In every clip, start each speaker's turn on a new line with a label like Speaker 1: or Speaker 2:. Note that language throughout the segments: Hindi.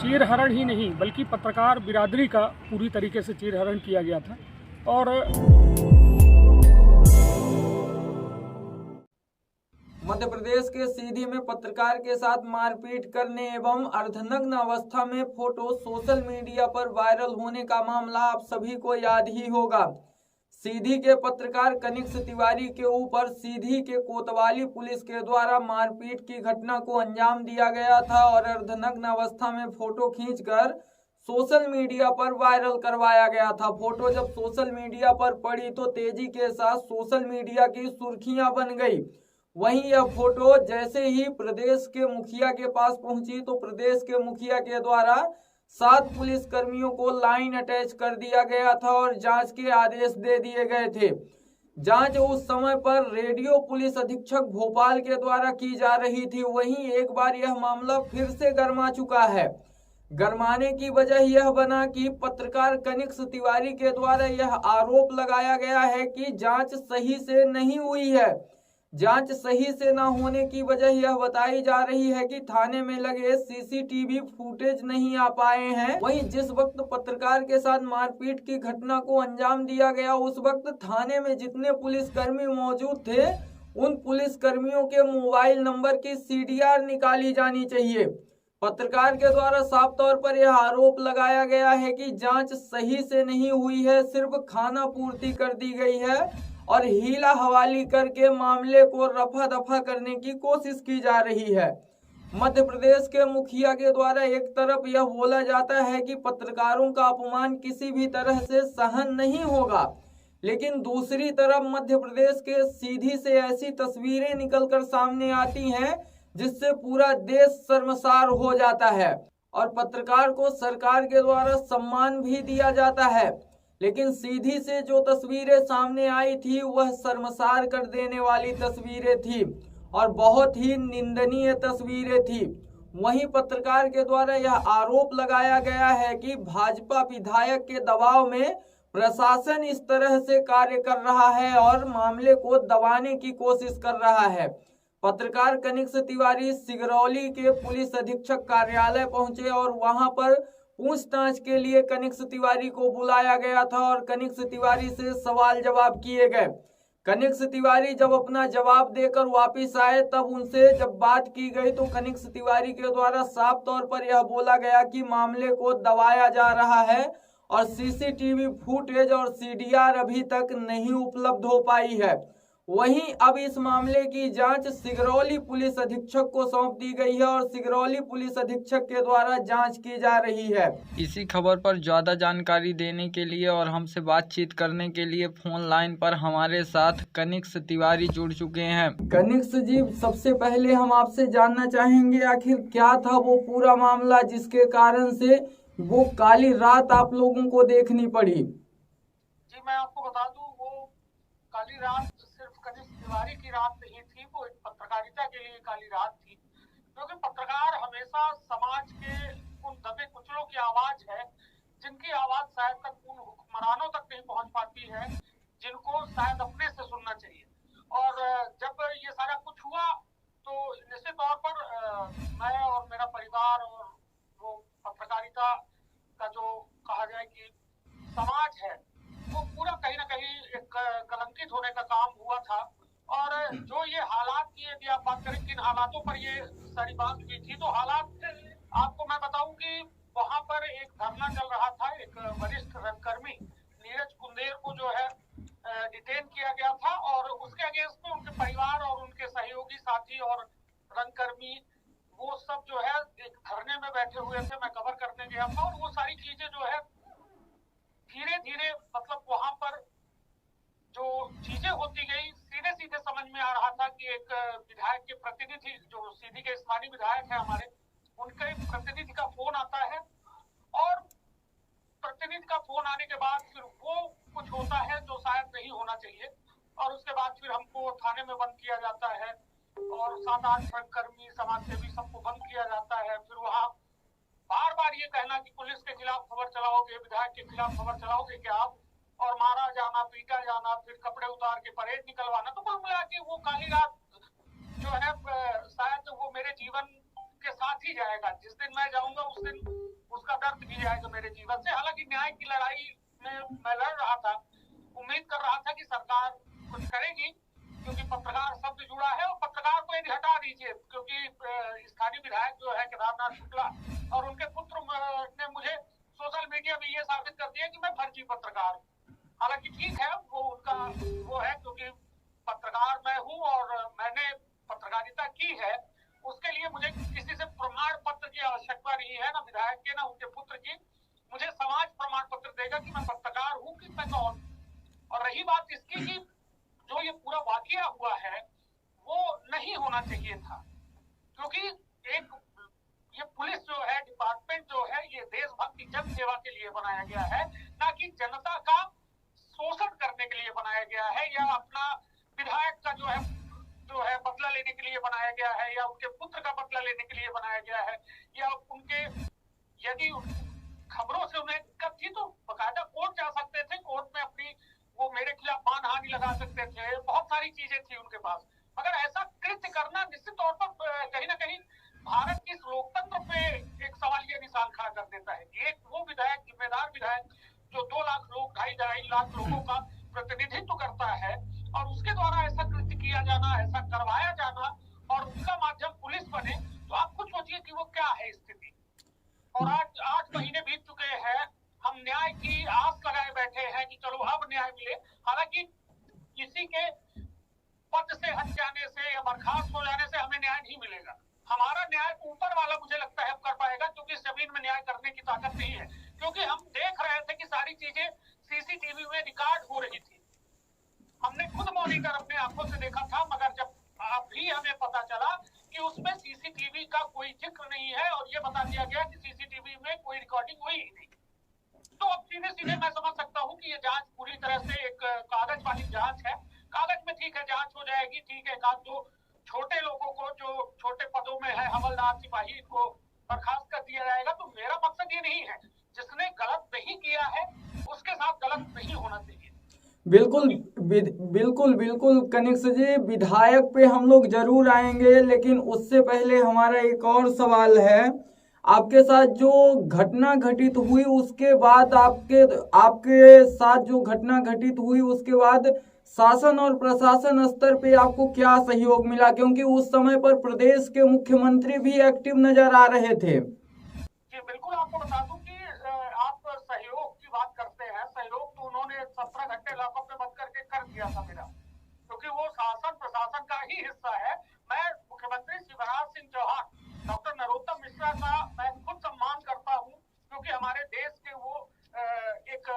Speaker 1: चीरहरण ही नहीं बल्कि पत्रकार बिरादरी का पूरी तरीके से चीरहरण किया गया था। और
Speaker 2: मध्य प्रदेश के सीधी में पत्रकार के साथ मारपीट करने एवं अर्धनग्न अवस्था में फोटो सोशल मीडिया पर वायरल होने का मामला आप सभी को याद ही होगा। सीधी के पत्रकार कनिष्क तिवारी के ऊपर सीधी के कोतवाली पुलिस के द्वारा मारपीट की घटना को अंजाम दिया गया था और अर्धनग्न अवस्था में फोटो खींचकर सोशल मीडिया पर वायरल करवाया गया था। फोटो जब सोशल मीडिया पर पड़ी तो तेजी के साथ सोशल मीडिया की सुर्खियां बन गई। वहीं यह फोटो जैसे ही प्रदेश के मुखिया के पास पहुंची तो प्रदेश के मुखिया के द्वारा 7 पुलिस कर्मियों को लाइन अटैच कर दिया गया था और जांच के आदेश दे दिए गए थे। जांच उस समय पर रेडियो पुलिस अधीक्षक भोपाल के द्वारा की जा रही थी। वहीं एक बार यह मामला फिर से गरमा चुका है। गरमाने की वजह यह बना कि पत्रकार कनिष्क तिवारी के द्वारा यह आरोप लगाया गया है कि जांच सही से नहीं हुई है। जांच सही से न होने की वजह यह बताई जा रही है कि थाने में लगे सीसीटीवी फुटेज नहीं आ पाए हैं। वहीं जिस वक्त पत्रकार के साथ मारपीट की घटना को अंजाम दिया गया उस वक्त थाने में जितने पुलिसकर्मी मौजूद थे उन पुलिसकर्मियों के मोबाइल नंबर की सीडीआर निकाली जानी चाहिए। पत्रकार के द्वारा साफ तौर पर यह आरोप लगाया गया है कि जांच सही से नहीं हुई है, सिर्फ खाना पूर्ति कर दी गई है और हीला हवाली करके मामले को रफा दफा करने की कोशिश की जा रही है। मध्य प्रदेश के मुखिया के द्वारा एक तरफ यह बोला जाता है कि पत्रकारों का अपमान किसी भी तरह से सहन नहीं होगा, लेकिन दूसरी तरफ मध्य प्रदेश के सीधी से ऐसी तस्वीरें निकलकर सामने आती हैं जिससे पूरा देश शर्मसार हो जाता है और पत्रकार को सरकार के द्वारा सम्मान भी दिया जाता है। लेकिन सीधी से जो तस्वीरें सामने आई थी वह शर्मसार कर देने वाली तस्वीरें थी और बहुत ही निंदनीय तस्वीरें थी। वहीं पत्रकार के द्वारा यह आरोप लगाया गया है कि भाजपा विधायक के दबाव में प्रशासन इस तरह से कार्य कर रहा है और मामले को दबाने की कोशिश कर रहा है। पत्रकार कनिष्क तिवारी सिगरौली के पुलिस अधीक्षक कार्यालय पहुंचे और वहां पर पूछताछ के लिए कनिष्क तिवारी को बुलाया गया था और कनिष्क तिवारी से सवाल जवाब किए गए। कनिष्क तिवारी जब अपना जवाब देकर वापस आए तब उनसे जब बात की गई तो कनिष्क तिवारी के द्वारा साफ तौर पर यह बोला गया कि मामले को दबाया जा रहा है और सीसीटीवी फुटेज और सीडीआर अभी तक नहीं उपलब्ध हो पाई है। वहीं अब इस मामले की जांच सिगरौली पुलिस अधीक्षक को सौंप दी गई है और सिगरौली पुलिस अधीक्षक के द्वारा जांच की जा रही है।
Speaker 3: इसी खबर पर ज्यादा जानकारी देने के लिए और हमसे बातचीत करने के लिए फोन लाइन पर हमारे साथ कनिष्क तिवारी जुड़ चुके हैं।
Speaker 2: कनिष्क जी, सबसे पहले हम आपसे जानना चाहेंगे आखिर क्या था वो पूरा मामला जिसके कारण से वो काली रात आप लोगों को देखनी पड़ी।
Speaker 4: जी, मैं आपको बता दूं वो काली रात सिर्फ कनिष्क तिवारी की रात नहीं थी, वो एक पत्रकारिता के लिए काली रात थी, क्योंकि पत्रकार हमेशा समाज के उन दबे कुचलों की आवाज है जिनकी आवाज शायद तक उन हुक्मरानों तक नहीं पहुंच पाती है जिनको शायद अपने से सुनना चाहिए। और जब ये सारा कुछ हुआ तो निश्चित तौर पर मैं और मेरा परिवार और वो पत्रकारिता का जो कहा जाए कि समाज है वो पूरा कहीं ना कहीं एक कलंकित होने का काम हुआ था। और जो ये हालात की यदि आप बात करें किन हालातों पर ये सारी बात हुई थी तो हालात आपको मैं बताऊं कि वहां पर एक धरना चल रहा था। एक वरिष्ठ रंगकर्मी नीरज कुंदेर को जो है डिटेन किया गया था और उसके अगेंस्ट में उनके परिवार और उनके सहयोगी साथी और रंगकर्मी वो सब जो है एक धरने में बैठे हुए थे। मैं कवर करने गया था और वो सारी चीजें जो है धीरे धीरे मतलब वहां पर जो चीजें होती गई सीधे सीधे समझ में आ रहा था कि एक विधायक के प्रतिनिधि जो सीधी के स्थानीय विधायक है हमारे, उनके प्रतिनिधि का फोन आता है और प्रतिनिधि का फोन आने के बाद फिर वो कुछ होता है जो शायद नहीं होना चाहिए और उसके बाद फिर हमको थाने में बंद किया जाता है और 7-8 कर्मी समाजसेवी सबको बंद किया जाता है। फिर वहाँ बार बार ये कहना कि पुलिस के खिलाफ खबर चलाओगे, विधायक के खिलाफ खबर चलाओगे क्या आप, और मारा जाना, पीटा जाना, फिर कपड़े उतार के परेड निकलवाना। तो कुल मिला के वो काली रात जो है शायद वो मेरे जीवन के साथ ही जाएगा। जिस दिन मैं जाऊंगा उस दिन जाएगा मेरे जीवन से। हालांकि न्याय की लड़ाई में मैं लड़ रहा था, उम्मीद कर रहा था कि सरकार कुछ करेगी, क्योंकि पत्रकार शब्द जुड़ा है और पत्रकार को यदि हटा दीजिए, क्योंकि स्थानीय विधायक जो है केदारनाथ शुक्ला और उनके पुत्र ने मुझे सोशल मीडिया में ये साबित कर दिया कि मैं फर्जी पत्रकार हूँ। हालांकि ठीक है, वो उनका वो है, क्योंकि पत्रकार मैं हूँ और मैंने पत्रकारिता की है, उसके लिए मुझे किसी से प्रमाण पत्र की आवश्यकता नहीं है, ना विधायक के ना उनके पुत्र की। मुझे समाज प्रमाण पत्र देगा कि मैं पत्रकार हूँ कि मैं कौन। और रही बात इसकी कि जो ये पूरा वाकया हुआ है वो नहीं होना चाहिए था, क्योंकि एक ये पुलिस जो है, डिपार्टमेंट जो है, ये देशभक्ति जन सेवा के लिए बनाया गया है, ना कि जनता का शोषण करने के लिए बनाया गया है, या अपना विधायक का जो है बदला लेने के लिए बनाया गया है, या उनके पुत्र का बदला लेने के लिए बनाया गया है, या उनके यदि खबरों से उन्हें दिक्कत थी तो बकायदा कोर्ट जा सकते थे, कोर्ट में अपनी वो मेरे खिलाफ मानहानि लगा सकते थे, बहुत सारी चीजें थी उनके पास। मगर ऐसा कृत्य करना निश्चित तौर पर कहीं ना कहीं भारत के लोकतंत्र पे एक सवालिया निशान खड़ा कर देता है। एक वो विधायक, जिम्मेदार विधायक, जो 2 लाख लोग, 2.5 लाख लोगों का प्रतिनिधित्व करता है, और उसके द्वारा ऐसा कृत्य किया जाना, ऐसा करवाया जाना, और उसका माध्यम पुलिस बने, तो आप खुद सोचिए कि वो क्या है स्थिति। और आज 8 महीने बीत चुके हैं, हम न्याय की आस लगाए बैठे हैं कि चलो अब न्याय मिले। हालांकि किसी के पद से हट जाने से या बर्खास्त हो जाने से हमें न्याय नहीं मिलेगा। हमारा न्याय ऊपर वाला मुझे लगता है अब कर पाएगा, क्योंकि इस जमीन में न्याय करने की ताकत नहीं है। क्योंकि हम देख रहे थे कि सारी चीजें सीसीटीवी में रिकॉर्ड हो रही थी, हमने खुद मॉनिटर अपने आंखों से देखा था, मगर जब अभी हमें पता चला कि उसमें सीसीटीवी का कोई जिक्र नहीं है और ये बता दिया गया कि सीसीटीवी में कोई रिकॉर्डिंग हुई ही नहीं, तो अब सीधे सीधे मैं समझ सकता हूँ कि ये जांच पूरी तरह से एक कागज वाली जांच है। कागज में ठीक है, जांच हो जाएगी, ठीक है, एक आध दो छोटे लोगों को जो छोटे पदों में है, हवलदार, सिपाही, इनको बर्खास्त कर दिया जाएगा। तो मेरा मकसद ये नहीं है, जिसने गलत नहीं किया है उसके साथ गलत नहीं होना चाहिए।
Speaker 2: बिल्कुल कनिष्क जी, विधायक पे हम लोग जरूर आएंगे, लेकिन उससे पहले हमारा एक और सवाल है। आपके साथ जो घटना घटित हुई उसके बाद आपके साथ जो घटना घटित हुई उसके बाद शासन और प्रशासन स्तर पे आपको क्या सहयोग मिला, क्योंकि उस समय पर प्रदेश के मुख्यमंत्री भी एक्टिव नजर आ रहे थे।
Speaker 4: जी बिल्कुल, आपको बता दूं कि आप सहयोग की बात करते हैं, सहयोग तो उन्होंने 17 घंटे लॉकअप में बंद करके कर दिया था मेरा, क्योंकि वो शासन प्रशासन का ही हिस्सा है। मैं मुख्यमंत्री शिवराज सिंह चौहान, डॉक्टर नरोत्तम मिश्रा का मैं खुद सम्मान करता हूँ, क्योंकि हमारे देश के वो एक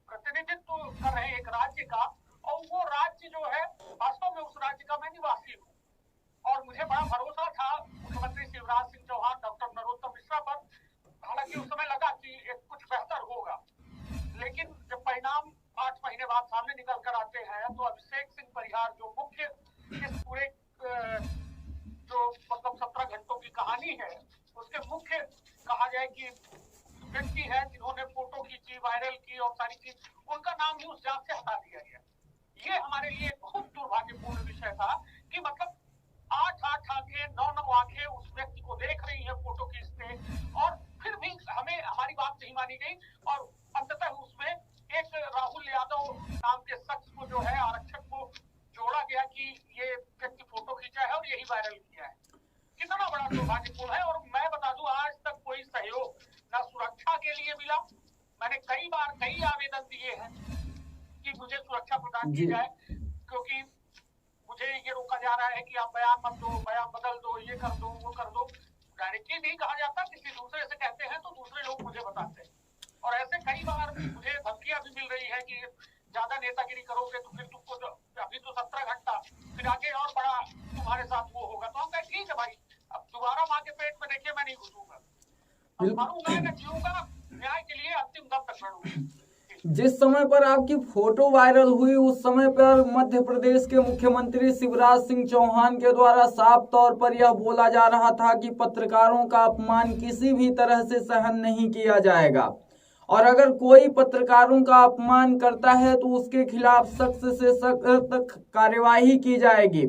Speaker 4: प्रतिनिधित्व कर रहे हैं एक राज्य का, और वो राज्य जो है वास्तव में उस राज्य का मैं निवासी हूँ, और मुझे बड़ा भरोसा था मुख्यमंत्री शिवराज सिंह चौहान, डॉक्टर नरोत्तम मिश्रा पर। हालांकि उस समय लगा कि कुछ बेहतर होगा, लेकिन जब परिणाम 8 महीने बाद सामने निकल कर आते हैं, तो अभिषेक सिंह परिहार जो मुख्य इस पूरे जो मतलब 17 घंटों की कहानी है, उसके मुख्य कहा जाए कि व्यक्ति है जिन्होंने फोटो खींची, वायरल की और सारी चीज, उनका नाम ही उस जांच से हटा दिया गया। ये हमारे लिए बहुत दुर्भाग्यपूर्ण विषय था कि मतलब 8 आंखें 9 आंखें उस व्यक्ति को देख रही है फोटो खींचते, और फिर भी हमें हमारी बात नहीं मानी गई, और अंततः उसमें एक राहुल यादव नाम के शख्स को जो है आरक्षक को जोड़ा गया कि ये व्यक्ति फोटो खींचा है और यही वायरल किया है। कितना बड़ा दुर्भाग्यपूर्ण है। और मैं बता दूं, आज तक कोई सहयोग न सुरक्षा के लिए मिला। मैंने कई बार कई आवेदन दिए हैं कि मुझे सुरक्षा प्रदान की जाए, क्योंकि मुझे ये रोका जा रहा है कि आप बयान मत दो, बयान बदल दो, ये कर दो, वो कर दो। डायरेक्टली नहीं कहा जाता, किसी दूसरे से कहते हैं तो दूसरे लोग मुझे बताते हैं, और ऐसे कई बार मुझे धमकियां भी मिल रही है कि ज्यादा नेतागिरी करोगे तो फिर तुमको अभी तो 17 घंटा, फिर आगे और बड़ा तुम्हारे साथ वो होगा। तो हम कहे ठीक है भाई, अब दोबारा माँ के पेट में देखिए मैं नहीं घुसूंगा, मरूंगा न जीऊंगा, न्याय के लिए अंतिम दम तक लड़ूंगा।
Speaker 2: जिस समय पर आपकी फोटो वायरल हुई उस समय पर मध्य प्रदेश के मुख्यमंत्री शिवराज सिंह चौहान के द्वारा साफ तौर पर यह बोला जा रहा था कि पत्रकारों का अपमान किसी भी तरह से सहन नहीं किया जाएगा, और अगर कोई पत्रकारों का अपमान करता है तो उसके खिलाफ सख्त से सख्त कार्यवाही की जाएगी।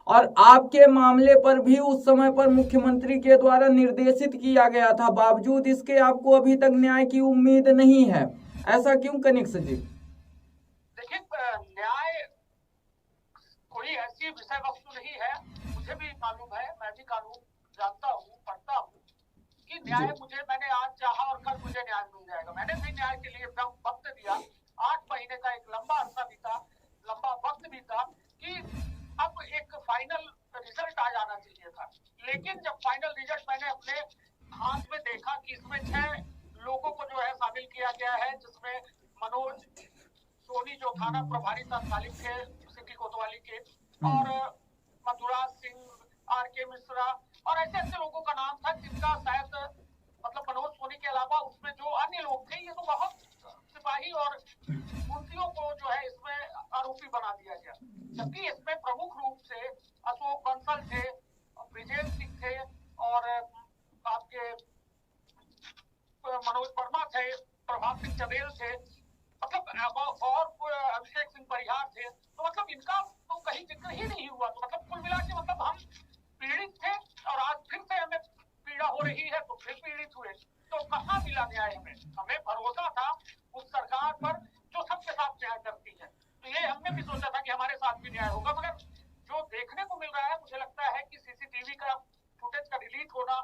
Speaker 2: और आपके मामले पर भी उस समय पर मुख्यमंत्री के द्वारा निर्देशित किया गया था, बावजूद इसके आपको अभी तक न्याय की उम्मीद नहीं है, ऐसा क्यों कनिक्स जी?
Speaker 4: देखिए, न्याय कोई ऐसी विषय वस्तु नहीं है, मुझे भी मालूम है, मैं भी कानून जानता हूँ, पढ़ता हूँ कि न्याय मैंने आज चाहा और कल मुझे न्याय मिल जाएगा। मैंने भी न्याय के लिए वक्त दिया, 8 महीने का एक लंबा अरसा बीता, लंबा वक्त बीता कि अब एक फाइनल रिजल्ट आ जाना चाहिए था। लेकिन जब फाइनल रिजल्ट मैंने अपने हाथ में देखा कि इसमें 6 लोगों को जो है शामिल किया गया है, जिसमें मनोज सोनी जो थाना प्रभारी तत्कालीन थे सिटी कोतवाली के, और मधुराज सिंह, RK मिश्रा और ऐसे ऐसे लोगों का नाम था जिनका शायद मतलब मनोज सोनी के अलावा उसमें जो अन्य लोग थे, ये तो बहुत सिपाही और मुंशियों को जो है इसमें आरोपी बना दिया गया। जबकि इसमें प्रमुख रूप से अशोक बंसल थे, विजय सिंह थे और आपके मनोज वर्मा थे, प्रभात सिंह चंदेल थे, मतलब और अभिषेक सिंह परिहार थे। तो मतलब इनका तो कहीं जिक्र ही नहीं हुआ। तो मतलब कुल मिला के मतलब हम पीड़ित थे और आज फिर से हमें पीड़ा हो रही है, तो फिर पीड़ित हुए। तो कहाँ मिला न्याय? हमें भरोसा था उस सरकार पर जो सबके साथ न्याय करती है। तो ये हमने भी सोचा था कि हमारे साथ भी न्याय होगा, मगर जो देखने को मिल रहा है, मुझे लगता है कि CCTV का फुटेज का डिलीट होना,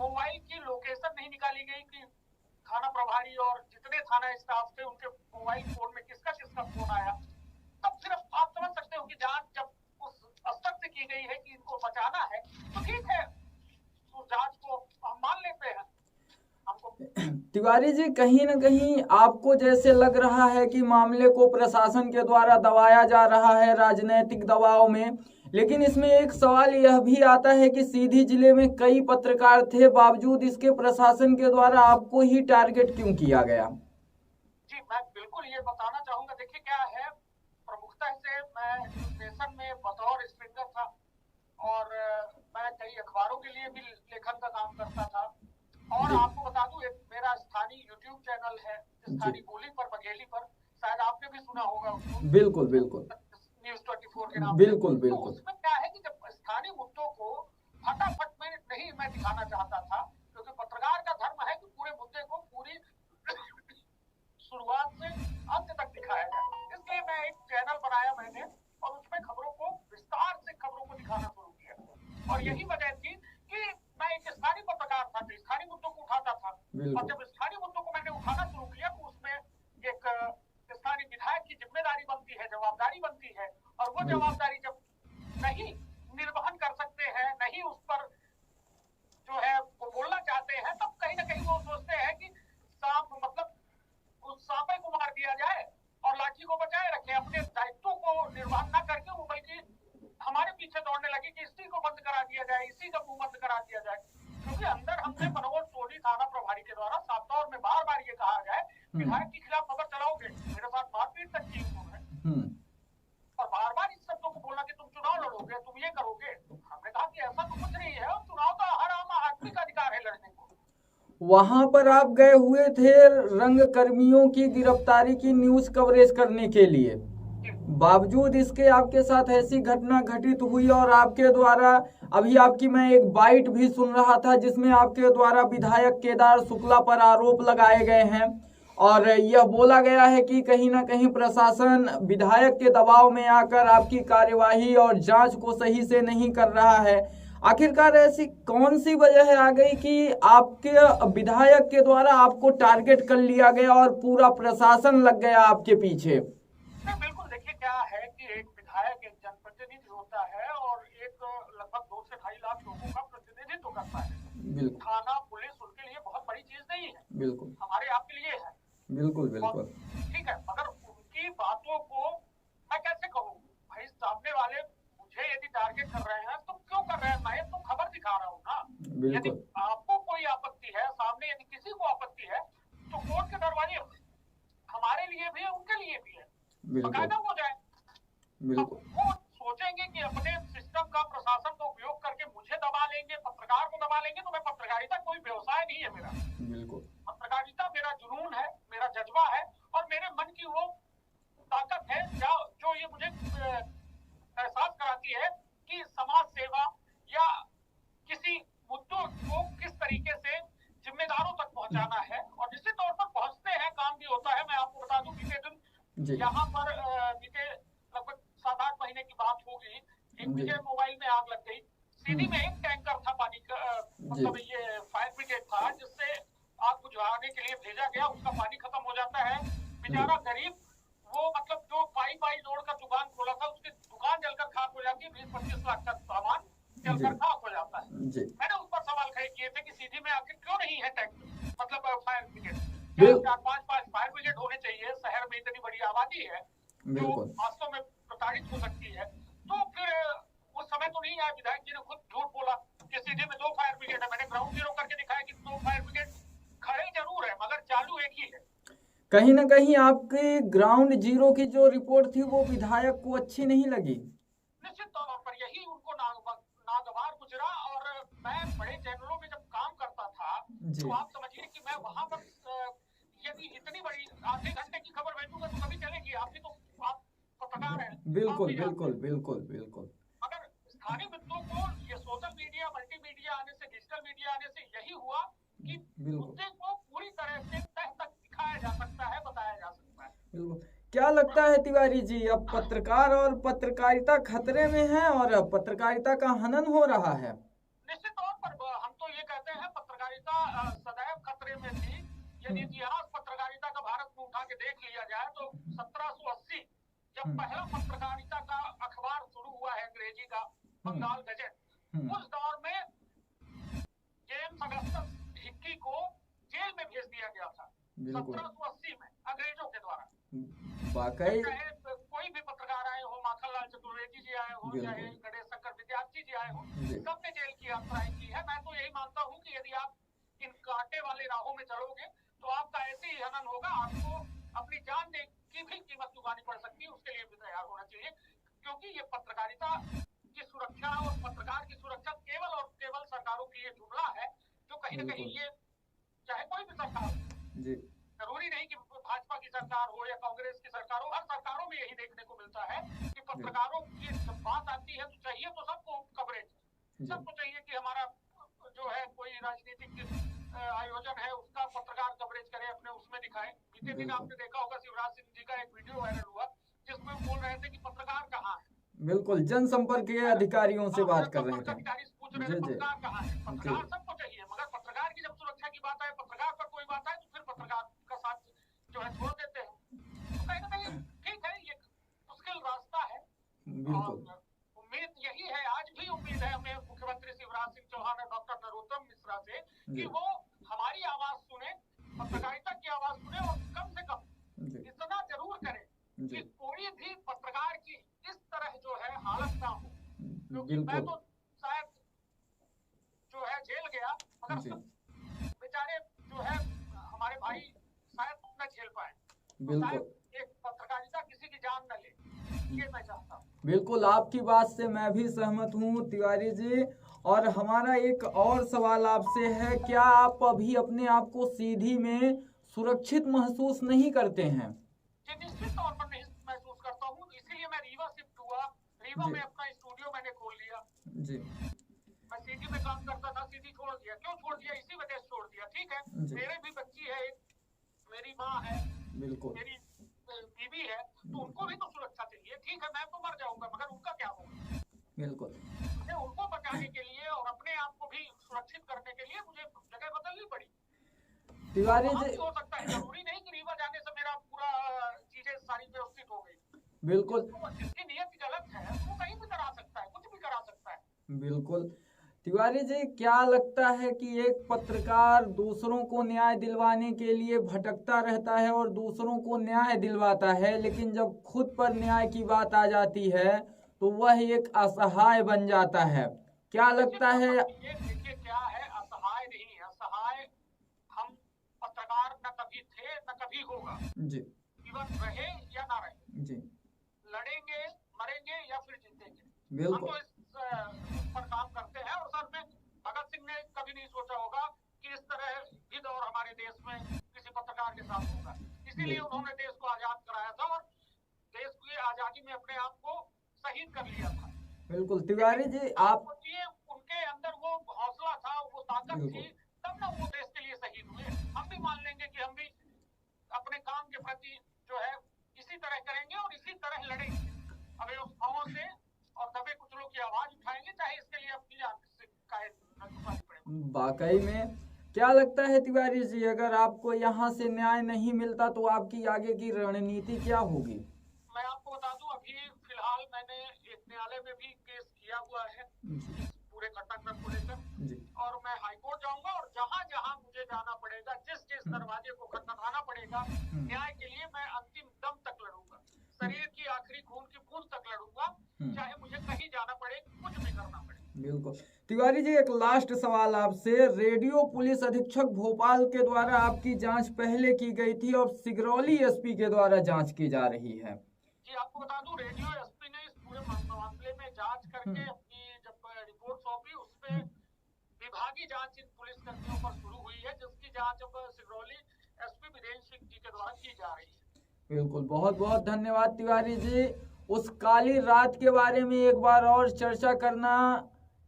Speaker 4: मोबाइल की लोकेशन नहीं निकाली गई कि थाना प्रभारी और जितने थाना स्टाफ थे उनके मोबाइल फोन में किसका किसका फोन आया, तब फिर आप समझ सकते हो कि जांच जब उस स्तर से की गई है कि इनको बचाना है, तो ठीक है, तो जांच को हम मान लेते हैं।
Speaker 2: तिवारी जी, कहीं न कहीं आपको जैसे लग रहा है कि मामले को प्रशासन के द्वारा दबाया जा रहा है राजनीतिक दबाव में, लेकिन इसमें एक सवाल यह भी आता है कि सीधी जिले में कई पत्रकार थे, बावजूद इसके प्रशासन के द्वारा आपको ही टारगेट क्यों किया गया?
Speaker 4: जी, मैं बिल्कुल ये बताना चाहूंगा। देखिए क्या है, प्रमुखता से मैं स्टेशन में बतौर स्पीकर था और मैं कई अखबारों के लिए भी लेखन का काम करता था। और आपको बता दूं, एक मेरा स्थानीय YouTube चैनल है, स्थानीय बोली पर बघेली पर, शायद आपने भी सुना होगा उसको।
Speaker 2: बिल्कुल बिल्कुल,
Speaker 4: News 24 के नाम।
Speaker 2: बिल्कुल बिल्कुल।
Speaker 4: तो उसमें क्या है कि जब स्थानीय मुद्दों को फटाफट में नहीं मैं दिखाना चाहता था, क्योंकि पत्रकार का धर्म है कि पूरे मुद्दे को पूरी शुरुआत से अंत तक दिखाया जाए। इसलिए मैं एक चैनल बनाया मैंने और उसमें खबरों को विस्तार से खबरों को दिखाना शुरू किया। और यही वजह थी कि मैं एक स्थानीय पत्रकार था, स्थानीय मुद्दों को उठाता था। और जब स्थानीय मुद्दों को मैंने उठाना शुरू किया तो उसमें एक स्थानीय विधायक की जिम्मेदारी बनती है, जवाबदारी बनती है, और वो जवाबदारी जब नहीं निर्वहन कर सकते हैं, नहीं उस पर जो है वो बोलना चाहते हैं, तब कहीं ना कहीं वो सोचते हैं कि सांप मतलब उस सांपे को मार दिया जाए और लाठी को बचाए रखें, अपने दायित्वों को निर्वहन न करके वो बल्कि हमारे पीछे दौड़ने लगे कि इसी को बंद करा दिया जाए, इसी का मुंह बंद करा दिया जाए। क्योंकि अंदर हमने मनोज सोनी थाना प्रभारी के द्वारा साफ तौर में बार बार ये कहा जाए, विधायक के खिलाफ खबर चलाओगे, मेरे साथ मारपीट तक की उन्होंने, और बार बार इस शब्दों को बोला कि तुम चुनाव लड़ोगे, तुम ये करोगे। हमने कहा कि ऐसा तो कुछ नहीं है, और चुनाव तो हर आम आदमी का अधिकार है लड़ने को।
Speaker 2: वहां पर आप गए हुए थे रंग कर्मियों की गिरफ्तारी की न्यूज कवरेज करने के लिए, बावजूद इसके आपके साथ ऐसी घटना घटित हुई और आपके द्वारा अभी आपकी मैं एक बाइट भी सुन रहा था जिसमें आपके द्वारा विधायक केदार शुक्ला पर आरोप लगाए गए हैं और यह बोला गया है कि कहीं ना कहीं प्रशासन विधायक के दबाव में आकर आपकी कार्यवाही और जांच को सही से नहीं कर रहा है। आखिरकार ऐसी कौन सी वजह आ गई कि आपके विधायक के द्वारा आपको टारगेट कर लिया गया और पूरा प्रशासन लग गया आपके पीछे?
Speaker 4: बिल्कुल, देखिए क्या है कि एक विधायक एक जनप्रतिनिधि होता है और एक लगभग 2 से 2.5 लाख लोगों का प्रतिनिधित्व करता है। थाना पुलिस उनके लिए बहुत बड़ी चीज नहीं है, बिल्कुल हमारे आपके लिए है, बिल्कुल बिल्कुल ठीक है। मगर उनकी बातों को मैं कैसे कहूँ भाई, सामने वाले मुझे यदि टारगेट कर रहे हैं तो क्यों कर रहे हैं? मैं तो खबर दिखा रहा हूँ ना। यदि आपको कोई आपत्ति है, सामने यदि किसी को आपत्ति है, तो कोर्ट के दरवाजे हमारे लिए भी है, उनके लिए भी है, बकायदा हो जाए। बिल्कुल वो सोचेंगे कि अपने सिस्टम का प्रशासन का उपयोग करके मुझे दबा लेंगे, पत्रकार को दबा लेंगे, तो मैं पत्रकारिता कोई व्यवसाय नहीं है मेरा। बिल्कुल पत्रकारिता मेरा जुनून है, मेरा जज्बा है और मेरे मन की वो ताकत है जो ये मुझे एहसास कराती है पहुंचाना है और निश्चित तौर पर पहुंचते हैं, काम भी होता है। मैं आपको बता दूं बीते दिन यहाँ पर बीते लगभग 7-8 महीने की बात होगी, एक मुझे मोबाइल में आग लग गई। सीधी में एक टैंकर था पानी का, मतलब ये फायर ब्रिगेड था, जिससे आग बुझाने के लिए भेजा गया। उसका पानी खत्म हो जाता है, बेचारा गरीब, वो मतलब जो पाई जोड़ का दुकान खोला था, उसकी दुकान जलकर खाक हो जाती है। 20-25 लाख का सामान जलकर खाक हो जाता है। मैंने उस पर सवाल खड़े किए थे कि सीधी में आखिर क्यों नहीं है टैंकर, मतलब फायर ब्रिगेड। 4-5 फायर ब्रिगेड होने चाहिए, शहर में इतनी बड़ी आबादी है जो वास्तव में प्रताड़ित हो सकती है। तो फिर उस समय तो नहीं आया, विधायक जी ने खुद झूठ बोला कि सीधे में 2 फायर ब्रिगेड है। मैंने ग्राउंड जीरो करके दिखाया कि 2 फायर ब्रिगेड खड़े जरूर है मगर चालू एक ही है।
Speaker 2: कहीं ना कहीं आपकी ग्राउंड जीरो की जो रिपोर्ट थी वो विधायक को अच्छी नहीं लगी।
Speaker 4: निश्चित तौर पर यही उनको नागवार गुजरा। और मैं बड़े चैनलों में जब काम करता था तो आप समझिए कि मैं वहां पर यदि इतनी बड़ी आधे घंटे की खबर भेजूंगा तो कभी चलेगी। आप भी तो आप पत्रकार हैं।
Speaker 2: बिल्कुल बिल्कुल बिल्कुल बिल्कुल।
Speaker 4: मगर स्थानीय मुद्दों को ये सोशल मीडिया, मल्टीमीडिया आने से, डिजिटल मीडिया आने से यही हुआ कि मुद्दे को पूरी तरह से तह तक दिखाया जा सकता है, बताया जा सकता है।
Speaker 2: बिल्कुल। क्या लगता है तिवारी जी, अब पत्रकार और पत्रकारिता खतरे में है और पत्रकारिता का हनन हो रहा है?
Speaker 4: निश्चित तौर पर हम तो ये कहते हैं पत्रकारिता सदैव खतरे में थी। यदि इतिहास पत्रकारिता का भारत में उठा के देख लिया जाए तो 1780 जब पहला पत्रकारिता का अखबार शुरू हुआ है अंग्रेजी का, बंगाल गजट, उस दौर में जेम्स अगस्टस हिक्की को जेल में भेज दिया गया था 1780 में अंग्रेजों के द्वारा।
Speaker 2: वाकई
Speaker 4: कोई भी पत्रकार आए हो, माखनलाल चतुर्वेदी जी आए हो, चाहे गणेश शंकर विद्यार्थी जी आए हो, सबने जेल की यात्राएं की है। मैं तो यही मानता हूँ कि यदि आप इन कांटे वाले राहों में चलोगे तो आपका ऐसे ही हनन होगा। आपको अपनी जान की भी कीमत चुकानी पड़ सकती है, उसके लिए भी तैयार होना चाहिए। क्योंकि ये पत्रकारिता की सुरक्षा और पत्रकार की सुरक्षा केवल और केवल सरकारों की ये जुमला है, जो कहीं न कहीं ये चाहे कोई भी सरकार हो, जरूरी नहीं कि भाजपा की सरकार हो या कांग्रेस की सरकार हो, हर सरकारों में यही देखने को मिलता है कि पत्रकारों की जब बात आती है तो चाहिए तो सबको कवरेज, सबको चाहिए कि हमारा जो है कोई राजनीतिक आयोजन है उसका पत्रकार कवरेज करे, अपने उसमें दिखाए। बीते दिन आपने देखा होगा शिवराज सिंह जी का एक वीडियो वायरल हुआ जिसमें बोल रहे थे कि पत्रकार कहाँ है।
Speaker 2: बिल्कुल, जनसंपर्क के अधिकारियों से बात कर रहे थे।
Speaker 4: अधिकारी पूछ रहे थे पत्रकार कहाँ है। पत्रकार सबको चाहिए, मगर पत्रकार की जब सुरक्षा की बात आए, पत्रकार पर कोई बात आए तो फिर पत्रकार का साथ जो है छोड़ देते हैं। तो कहीं ना कहीं ठीक है, ये मुश्किल रास्ता है। उम्मीद यही है, आज भी उम्मीद है हमें मुख्यमंत्री शिवराज सिंह चौहान और डॉक्टर नरोत्तम मिश्रा से कि वो हमारी आवाज सुने, पत्रकारिता की आवाज सुने और कम से कम इतना जरूर करें कि कोई भी पत्रकार की इस तरह जो है हालत ना हो। क्योंकि मैं तो शायद जो है जेल गया, मगर बेचारे जो है हमारे भाई शायद न झेल पाए। तो शायद एक पत्रकारिता किसी की जान न ले, ये मैं चाहता हूँ।
Speaker 2: बिल्कुल, आपकी बात से मैं भी सहमत हूँ तिवारी जी। और हमारा एक और सवाल आपसे है, क्या आप अभी अपने आप को सीधी में सुरक्षित महसूस नहीं करते हैं?
Speaker 4: निश्चित तौर पर नहीं महसूस करता हूँ, इसीलिए मैं रीवा शिफ्ट हुआ। रीवा में अपना स्टूडियो मैंने खोल लिया जी। मैं सीधी में काम करता था, सीधी छोड़ दिया। क्यों छोड़ दिया? इसी वजह से छोड़ दिया। ठीक है, मेरे भी बच्ची है, मेरी माँ है, बिल्कुल मेरी बीवी है, तो उनको भी तो सुरक्षा चाहिए। ठीक है, मैं तो मर जाऊंगा, मगर उनका क्या होगा? बिल्कुल, मुझे उनको बचाने के लिए और अपने आप को भी सुरक्षित करने के लिए मुझे जगह बदलनी पड़ी।
Speaker 2: तिवारी जी,
Speaker 4: हो सकता है, जरूरी नहीं कि रीवा जाने से मेरा पूरा चीजें सारी व्यवस्थित हो गई।
Speaker 2: बिल्कुल,
Speaker 4: जिसकी नियत गलत है वो कहीं भी करा सकता है, कुछ भी करा सकता है।
Speaker 2: बिल्कुल तिवारी जी, क्या लगता है कि एक पत्रकार दूसरों को न्याय दिलवाने के लिए भटकता रहता है और दूसरों को न्याय दिलवाता है, लेकिन जब खुद पर न्याय की बात आ जाती है तो वह एक असहाय बन जाता है? क्या लगता है?
Speaker 4: देखिए क्या है, असहाय नहीं है। असहाय हम पत्रकार न कभी थे न कभी होगा जी, जीवन रहे या ना रहे जी, लड़ेंगे, मरेंगे या फिर जीतेंगे। बिल्कुल, हम तो इस पर काम करते हैं। और सर में भगत सिंह ने कभी नहीं सोचा होगा कि इस तरह भी दौर हमारे देश में किसी पत्रकार के साथ होगा। इसीलिए उन्होंने देश को आजाद कराया था और देश की आजादी में अपने आप को शहीद कर लिया था।
Speaker 2: बिल्कुल तिवारी जी, आप
Speaker 4: उनके अंदर वो हौसला था, वो ताकत थी, तब ना वो देश के लिए शहीद हुए। हम
Speaker 2: वाकई में क्या लगता है तिवारी जी, अगर आपको यहाँ से न्याय नहीं मिलता तो आपकी आगे की रणनीति क्या होगी?
Speaker 4: मैं आपको बता दूं, अभी फिलहाल मैंने एक न्यायालय में भी केस किया हुआ है पूरे घटनाक्रम को लेकर, और मैं हाईकोर्ट जाऊंगा और जहां जहां मुझे जाना पड़ेगा, जिस जिस दरवाजे को खटखटाना पड़ेगा न्याय के लिए, मैं अंतिम दम तक लड़ूंगा, शरीर की आखिरी खून की बूंद तक लड़ूंगा, चाहे मुझे कहीं जाना पड़े, कुछ भी करना पड़े।
Speaker 2: बिल्कुल। तिवारी जी, एक लास्ट सवाल आपसे। रेडियो पुलिस अधीक्षक भोपाल के द्वारा आपकी जांच पहले की गई थी और सिगरौली एसपी के द्वारा जांच की जा रही है।
Speaker 4: जी आपको बता दूं, रेडियो एसपी ने इस पूरे मामले में जांच करके अपनी जब रिपोर्ट सौंपी, उसमें विभागीय जांच इन पुलिस कर्मियों पर शुरू हुई है, जिसकी जांच अब सिगरौली एसपी वीरेंद्र सिंह जी के द्वारा की जा रही है।
Speaker 2: बिल्कुल, बहुत बहुत धन्यवाद तिवारी जी। उस काली रात के बारे में एक बार और चर्चा करना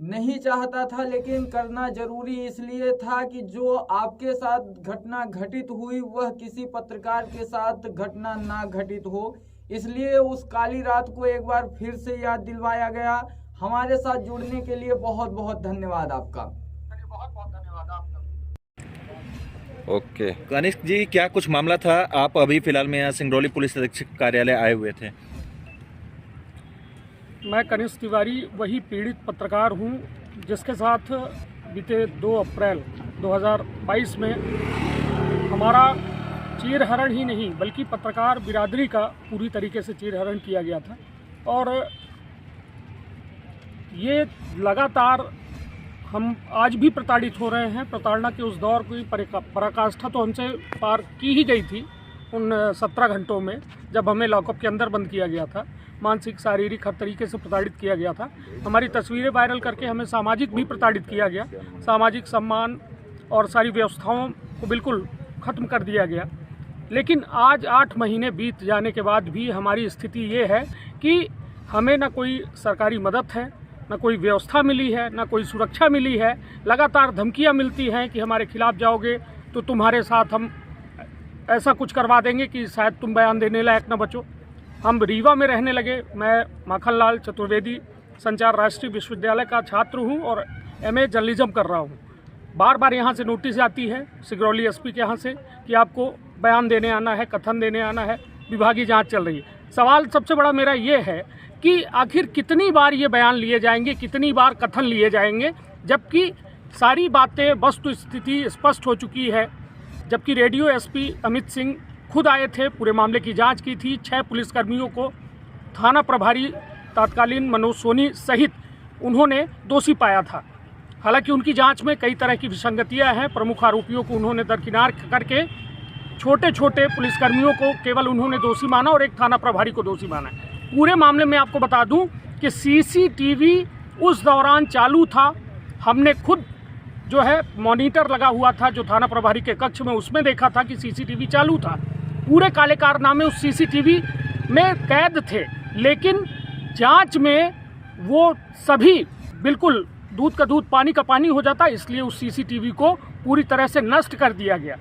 Speaker 2: नहीं चाहता था, लेकिन करना जरूरी इसलिए था कि जो आपके साथ घटना घटित हुई वह किसी पत्रकार के साथ घटना ना घटित हो, इसलिए उस काली रात को एक बार फिर से याद दिलवाया गया। हमारे साथ जुड़ने के लिए बहुत बहुत धन्यवाद आपका।
Speaker 4: बहुत बहुत धन्यवाद आपका।
Speaker 5: ओके कनिष्क जी, क्या कुछ मामला था? आप अभी फिलहाल में यहाँ सिंगरौली पुलिस अधीक्षक कार्यालय आए हुए थे।
Speaker 1: मैं कनिष्क तिवारी वही पीड़ित पत्रकार हूं जिसके साथ बीते 2 अप्रैल 2022 में हमारा चीरहरण ही नहीं बल्कि पत्रकार बिरादरी का पूरी तरीके से चीरहरण किया गया था। और ये लगातार हम आज भी प्रताड़ित हो रहे हैं। प्रताड़ना के उस दौर की पराकाष्ठा तो हमसे पार की ही गई थी उन 17 घंटों में, जब हमें लॉकअप के अंदर बंद किया गया था, मानसिक शारीरिक हर तरीके से प्रताड़ित किया गया था। हमारी तस्वीरें वायरल करके हमें सामाजिक भी प्रताड़ित किया गया, सामाजिक सम्मान और सारी व्यवस्थाओं को बिल्कुल ख़त्म कर दिया गया। लेकिन आज 8 महीने बीत जाने के बाद भी हमारी स्थिति ये है कि हमें ना कोई सरकारी मदद है, ना कोई व्यवस्था मिली है, ना कोई सुरक्षा मिली है। लगातार धमकियां मिलती हैं कि हमारे खिलाफ जाओगे तो तुम्हारे साथ हम ऐसा कुछ करवा देंगे कि शायद तुम बयान देने लायक न बचो। हम रीवा में रहने लगे। मैं माखनलाल चतुर्वेदी संचार राष्ट्रीय विश्वविद्यालय का छात्र हूं और MA जर्नलिज्म कर रहा हूं। बार बार यहां से नोटिस आती है सिगरौली एसपी के यहाँ से कि आपको बयान देने आना है, कथन देने आना है, विभागीय जांच चल रही है। सवाल सबसे बड़ा मेरा ये है कि आखिर कितनी बार ये बयान लिए जाएंगे, कितनी बार कथन लिए जाएंगे, जबकि सारी बातें वस्तु स्थिति स्पष्ट हो चुकी है। जबकि रेडियो एसपी अमित सिंह खुद आए थे, पूरे मामले की जांच की थी। 6 पुलिसकर्मियों को थाना प्रभारी तत्कालीन मनोज सोनी सहित उन्होंने दोषी पाया था। हालांकि उनकी जांच में कई तरह की विसंगतियां हैं। प्रमुख आरोपियों को उन्होंने दरकिनार करके छोटे छोटे पुलिसकर्मियों को केवल उन्होंने दोषी माना और एक थाना प्रभारी को दोषी माना। पूरे मामले में आपको बता दूं कि CCTV उस दौरान चालू था। हमने खुद जो है मॉनिटर लगा हुआ था जो थाना प्रभारी के कक्ष में, उसमें देखा था कि CCTV चालू था। पूरे काले कारनामे उस CCTV में कैद थे, लेकिन जांच में वो सभी बिल्कुल दूध का दूध पानी का पानी हो जाता, इसलिए उस CCTV को पूरी तरह से नष्ट कर दिया गया।